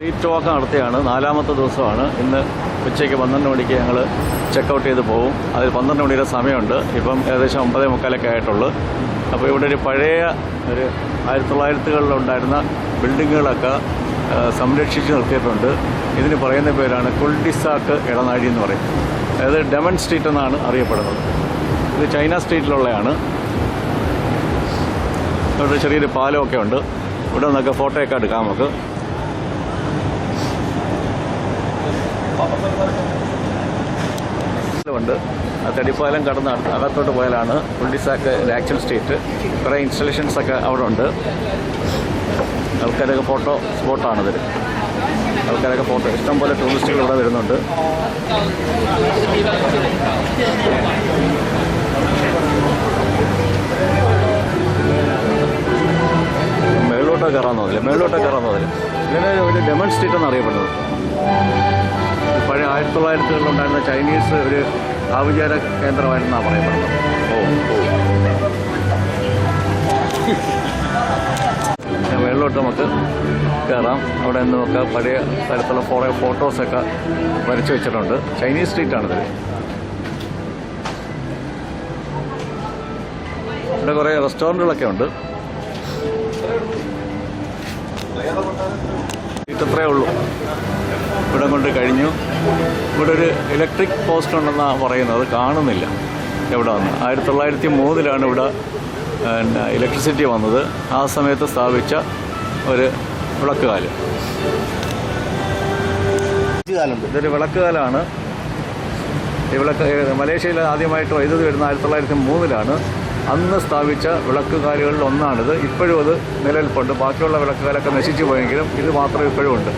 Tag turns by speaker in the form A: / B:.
A: Street വാക്ക് നടത്തിയാണ്. 4ാമത്തെ ദിവസമാണ്. ഇന്ന് ഉച്ചയ്ക്ക് 12 മണിക്ക് ഞങ്ങൾ ചെക്കൗട്ട് ചെയ്ത് പോകും. അതിൽ 12 മണിയുടെ സമയമുണ്ട്. ഇപ്പം ഏകദേശം 9:45 ആയിട്ടുള്ളൂ. അപ്പോൾ ഇവിടെ ഒരു പഴയ ഒരു 1900കളിലുണ്ടായിരുന്ന ബിൽഡിങ്ങുകളൊക്കെ സംരക്ഷിച്ച് നിർത്തിയിട്ടുണ്ട്. ഇതിന് പറയുന്ന പേരാണ് കുൾഡിസാക്ക് ഇടനാഴി എന്ന് പറയും. അതായത് ഡെമൺ സ്ട്രീറ്റ് എന്നാണ് അറിയപ്പെടുന്നത്. ഇത് ചൈന സ്ട്രീറ്റിലുള്ളതാണ്. ഇവിടെ ചെറിയൊരു പാലമൊക്കെ ഉണ്ട്. ഇവിടെ നിന്നൊക്കെ ഫോട്ടോയൊക്കെ എടുക്കാം നമുക്ക്. ഉണ്ട്. ആ തടിപ്പാലം കടന്ന് അകത്തോട്ട് പോയാലാണ് കുൾഡിസാക്ക് ആക്ച്വൽ സ്ട്രീറ്റ്. കുറേ ഇൻസ്റ്റലേഷൻസൊക്കെ അവിടെ ഉണ്ട്. ആൾക്കാരൊക്കെ ഫോട്ടോ സ്പോട്ടാണിതിൽ. ആൾക്കാരൊക്കെ ഫോട്ടോ ഇഷ്ടംപോലെ ടൂറിസ്റ്റുകൾ ഇവിടെ വരുന്നുണ്ട്. മേളിലോട്ട് കയറാൻ തോന്നില്ല. ഇതിനെ ഒരു ഡെമൺ സ്ട്രീറ്റ് എന്നറിയപ്പെടുന്നത്. പഴയ 1900കളിലുണ്ടായിരുന്ന ചൈനീസ് ഒരു ആഭിചാര കേന്ദ്രമായിരുന്നാണ് പറയപ്പെടുന്നത്. മേളിലോട്ട് നമുക്ക് കയറാം. അവിടെ നിന്നൊക്കെ പഴയ തരത്തിലുള്ള ഫോട്ടോസൊക്കെ വരച്ച് വെച്ചിട്ടുണ്ട്. ചൈനീസ് സ്ട്രീറ്റാണിത്. ഇവിടെ കുറേ റെസ്റ്റോറൻറ്റുകളൊക്കെ ഉണ്ട്. ഇത്രയേ ഉള്ളൂ. ഇവിടെ കൊണ്ട് കഴിഞ്ഞു. ഇവിടെ ഒരു ഇലക്ട്രിക് പോസ്റ്റ് ഉണ്ടെന്നാണ് പറയുന്നത്. കാണുന്നില്ല എവിടെ വന്ന്. 1903 ഇവിടെ ഇലക്ട്രിസിറ്റി വന്നത്. ആ സമയത്ത് സ്ഥാപിച്ച ഒരു വിളക്കുകാല്. ഇതൊരു വിളക്കുകാലാണ്. ഈ മലേഷ്യയിൽ ആദ്യമായിട്ട് വൈദ്യുതി വരുന്ന 1903 അന്ന് സ്ഥാപിച്ച വിളക്കുകാലുകളിൽ ഒന്നാണിത്. ഇപ്പോഴും അത് നിലനിൽപ്പുണ്ട്. ബാക്കിയുള്ള വിളക്കുകാലൊക്കെ നശിച്ചു പോയെങ്കിലും ഇത് മാത്രം ഇപ്പോഴും ഉണ്ട്.